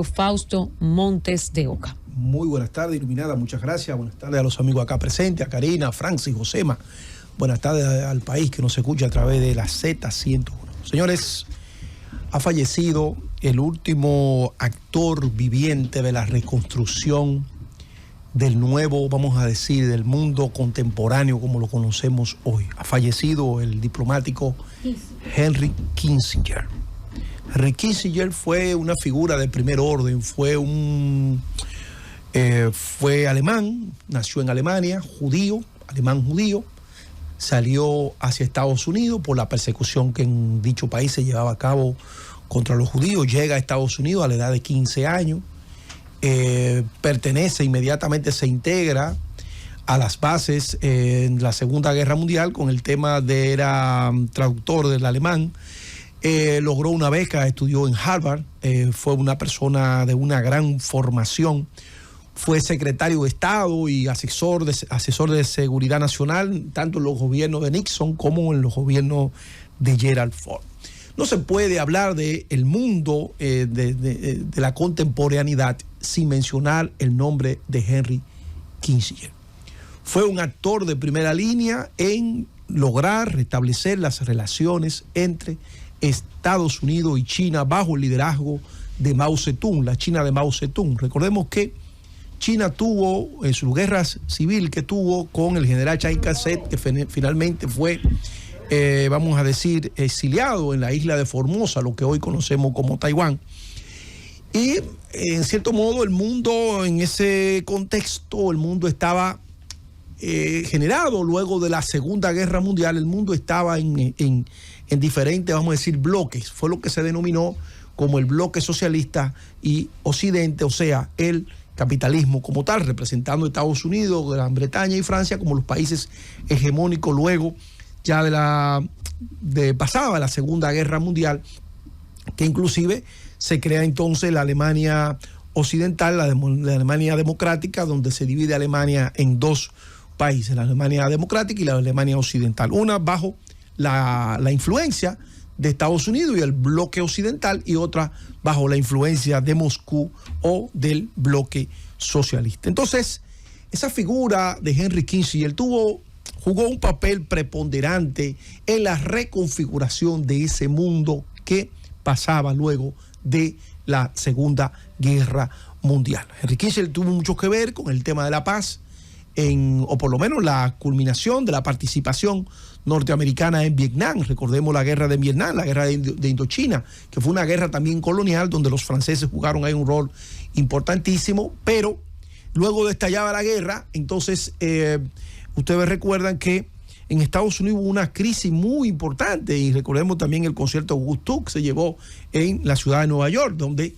Fausto Montes de Oca. Muy buenas tardes, Iluminada, muchas gracias. Buenas tardes a los amigos acá presentes, a Karina, a Francis, Josema. Buenas tardes al país que nos escucha a través de la Z101. Señores, ha fallecido el último actor viviente de la reconstrucción del nuevo, vamos a decir, del mundo contemporáneo como lo conocemos hoy. Ha fallecido el diplomático Henry Kissinger. Henry Kissinger fue una figura de primer orden, fue alemán, nació en Alemania, judío, alemán judío, salió hacia Estados Unidos por la persecución que en dicho país se llevaba a cabo contra los judíos. Llega a Estados Unidos a la edad de 15 años, pertenece inmediatamente, se integra a las bases en la Segunda Guerra Mundial con el tema de era traductor del alemán. Logró una beca, estudió en Harvard, fue una persona de una gran formación, fue secretario de Estado y asesor de seguridad nacional, tanto en los gobiernos de Nixon como en los gobiernos de Gerald Ford. No se puede hablar del mundo de la contemporaneidad sin mencionar el nombre de Henry Kissinger. Fue un actor de primera línea en lograr restablecer las relaciones entre Estados Unidos y China bajo el liderazgo de Mao Zedong, la China de Mao Zedong. Recordemos que China tuvo en su guerra civil que tuvo con el general Chiang Kai-shek, que finalmente fue, vamos a decir, exiliado en la isla de Formosa, lo que hoy conocemos como Taiwán. Y en cierto modo el mundo, en ese contexto, el mundo estaba generado luego de la Segunda Guerra Mundial, el mundo estaba en diferentes, vamos a decir, bloques. Fue lo que se denominó como el bloque socialista y Occidente, o sea, el capitalismo como tal, representando Estados Unidos, Gran Bretaña y Francia como los países hegemónicos luego ya pasada la Segunda Guerra Mundial, que inclusive se crea entonces la Alemania occidental, la Alemania democrática, donde se divide Alemania en dos países, la Alemania democrática y la Alemania occidental, una bajo la influencia de Estados Unidos y el bloque occidental, y otra bajo la influencia de Moscú o del bloque socialista. Entonces, esa figura de Henry Kissinger jugó un papel preponderante en la reconfiguración de ese mundo que pasaba luego de la Segunda Guerra Mundial. Henry Kissinger tuvo mucho que ver con el tema de la paz, o por lo menos la culminación de la participación norteamericana en Vietnam. Recordemos la guerra de Vietnam, la guerra de Indochina, que fue una guerra también colonial donde los franceses jugaron ahí un rol importantísimo, pero luego de estallar la guerra, entonces ustedes recuerdan que en Estados Unidos hubo una crisis muy importante, y recordemos también el concierto Woodstock que se llevó en la ciudad de Nueva York, donde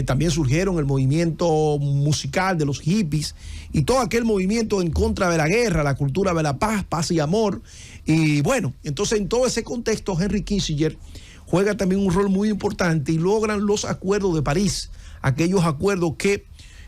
también surgieron el movimiento musical de los hippies y todo aquel movimiento en contra de la guerra, la cultura de la paz, paz y amor. Y bueno, entonces en todo ese contexto Henry Kissinger juega también un rol muy importante y logran los acuerdos de París, aquellos acuerdos que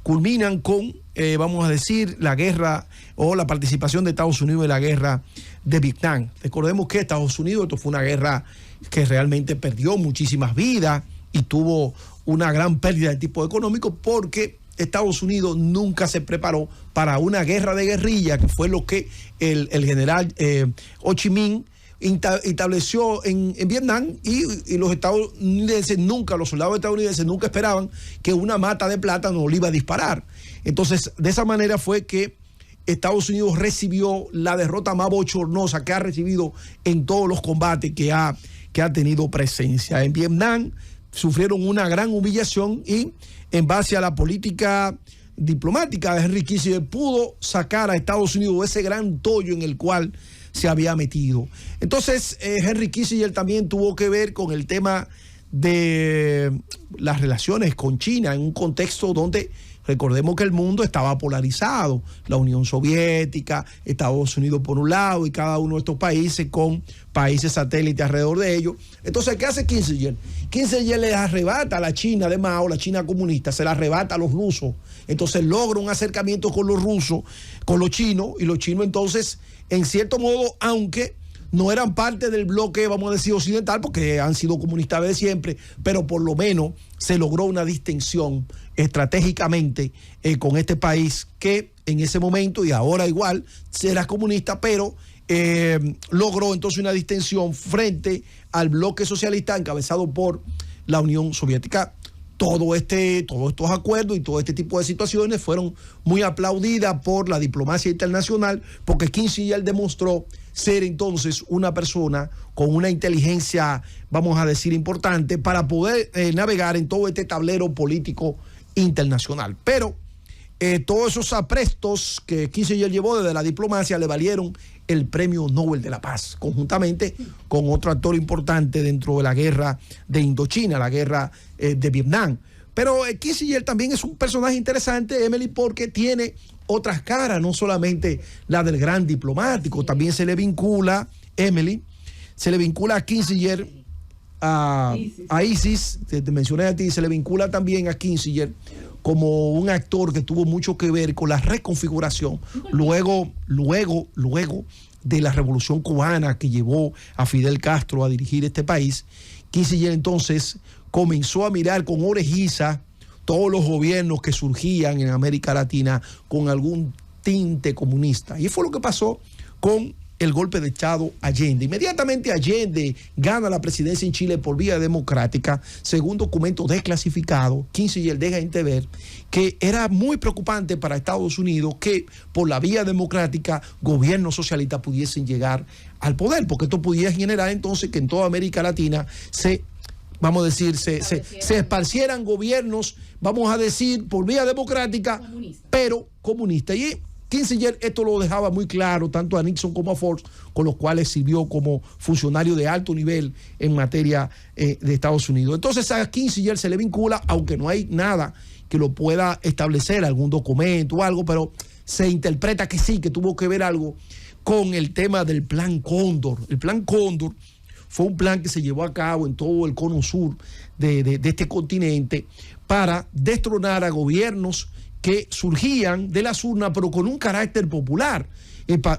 culminan con, vamos a decir, la guerra o la participación de Estados Unidos en la guerra de Vietnam. Recordemos que Estados Unidos, esto fue una guerra que realmente perdió muchísimas vidas y tuvo una gran pérdida de tipo económico, porque Estados Unidos nunca se preparó para una guerra de guerrilla, que fue lo que el general Ho Chi Minh estableció en Vietnam, y los estadounidenses los soldados estadounidenses nunca esperaban que una mata de plátano le iba a disparar. Entonces, de esa manera fue que Estados Unidos recibió la derrota más bochornosa que ha recibido en todos los combates que ha tenido presencia. En Vietnam sufrieron una gran humillación, y en base a la política diplomática de Henry Kissinger pudo sacar a Estados Unidos de ese gran tollo en el cual se había metido. Entonces, Henry Kissinger también tuvo que ver con el tema de las relaciones con China en un contexto donde, recordemos que el mundo estaba polarizado, la Unión Soviética, Estados Unidos por un lado y cada uno de estos países con países satélites alrededor de ellos. Entonces, ¿qué hace Kissinger? Kissinger les arrebata a la China de Mao, la China comunista, se la arrebata a los rusos. Entonces logra un acercamiento con los rusos, con los chinos, y los chinos entonces, en cierto modo, aunque no eran parte del bloque, vamos a decir, occidental, porque han sido comunistas desde siempre, pero por lo menos se logró una distinción estratégicamente con este país que en ese momento y ahora igual será comunista, pero logró entonces una distinción frente al bloque socialista encabezado por la Unión Soviética. Todos estos acuerdos y todo este tipo de situaciones fueron muy aplaudidas por la diplomacia internacional, porque Kissinger demostró ser entonces una persona con una inteligencia, vamos a decir, importante para poder navegar en todo este tablero político internacional. Pero todos esos aprestos que Kissinger llevó desde la diplomacia le valieron el Premio Nobel de la Paz, conjuntamente con otro actor importante dentro de la guerra de Indochina, la guerra de Vietnam. Pero Kissinger también es un personaje interesante, Emily, porque tiene otras caras, no solamente la del gran diplomático, también se le vincula, Emily, se le vincula a Kissinger, a ISIS, te mencioné a ti, se le vincula también a Kissinger como un actor que tuvo mucho que ver con la reconfiguración luego de la revolución cubana que llevó a Fidel Castro a dirigir este país. Kissinger entonces comenzó a mirar con orejiza todos los gobiernos que surgían en América Latina con algún tinte comunista. Y fue lo que pasó con el golpe de Estado Allende. Inmediatamente Allende gana la presidencia en Chile por vía democrática, según documentos desclasificados. Kissinger deja entrever que era muy preocupante para Estados Unidos que por la vía democrática gobiernos socialistas pudiesen llegar al poder, porque esto pudiera generar entonces que en toda América Latina se esparcieran gobiernos, vamos a decir, por vía democrática, pero comunista. Y Kissinger esto lo dejaba muy claro tanto a Nixon como a Ford, con los cuales sirvió como funcionario de alto nivel en materia de Estados Unidos. Entonces a Kissinger se le vincula, aunque no hay nada que lo pueda establecer, algún documento o algo, pero se interpreta que sí, que tuvo que ver algo con el tema del Plan Cóndor. El Plan Cóndor fue un plan que se llevó a cabo en todo el cono sur de este continente para destronar a gobiernos que surgían de las urnas, pero con un carácter popular.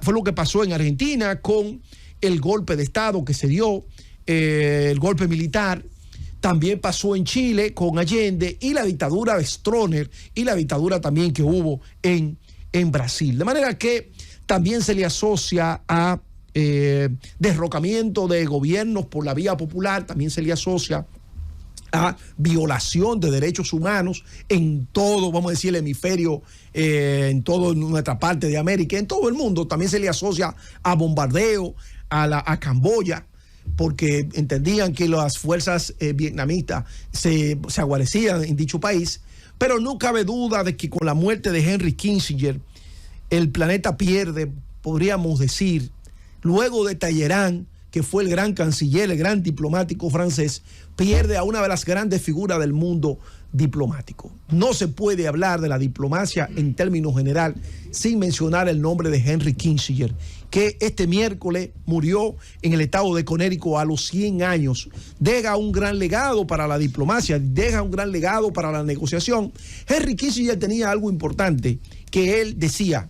Fue lo que pasó en Argentina con el golpe de Estado que se dio, el golpe militar. También pasó en Chile con Allende y la dictadura de Stroessner y la dictadura también que hubo en Brasil. De manera que también se le asocia a derrocamiento de gobiernos por la vía popular, también se le asocia a violación de derechos humanos en todo, vamos a decir, el hemisferio, en toda nuestra parte de América, en todo el mundo. También se le asocia a bombardeo a Camboya, porque entendían que las fuerzas vietnamitas se aguarecían en dicho país. Pero no cabe duda de que con la muerte de Henry Kissinger, el planeta pierde, podríamos decir, luego de Talleyrand, que fue el gran canciller, el gran diplomático francés, pierde a una de las grandes figuras del mundo diplomático. No se puede hablar de la diplomacia en términos general sin mencionar el nombre de Henry Kissinger, que este miércoles murió en el estado de Connecticut a los 100 años. Deja un gran legado para la diplomacia, deja un gran legado para la negociación. Henry Kissinger tenía algo importante, que él decía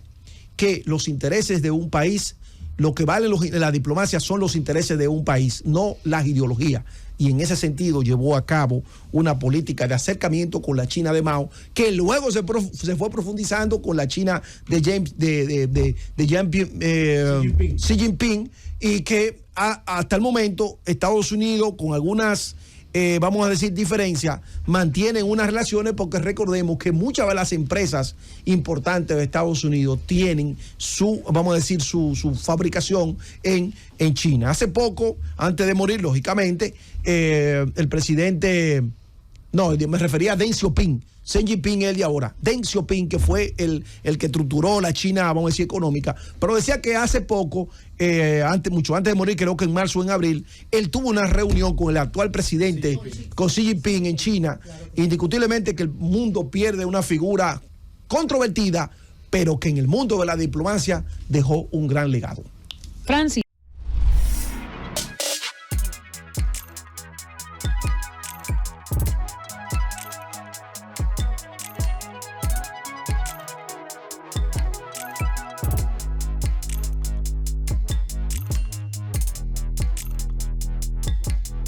que los intereses de un país, lo que vale en la diplomacia son los intereses de un país, no las ideologías. Y en ese sentido llevó a cabo una política de acercamiento con la China de Mao, que luego se fue profundizando con la China de Xi Jinping, y que hasta el momento Estados Unidos, con algunas vamos a decir diferencias, mantienen unas relaciones, porque recordemos que muchas de las empresas importantes de Estados Unidos tienen su fabricación en China. Hace poco, antes de morir, lógicamente, el presidente, me refería a Deng Xiaoping. Xi Jinping es el de ahora. Deng Xiaoping, que fue el que estructuró la China, vamos a decir, económica, pero decía que hace poco, mucho antes de morir, creo que en marzo o en abril, él tuvo una reunión con el actual presidente, con Xi Jinping en China. Indiscutiblemente que el mundo pierde una figura controvertida, pero que en el mundo de la diplomacia dejó un gran legado. Francis.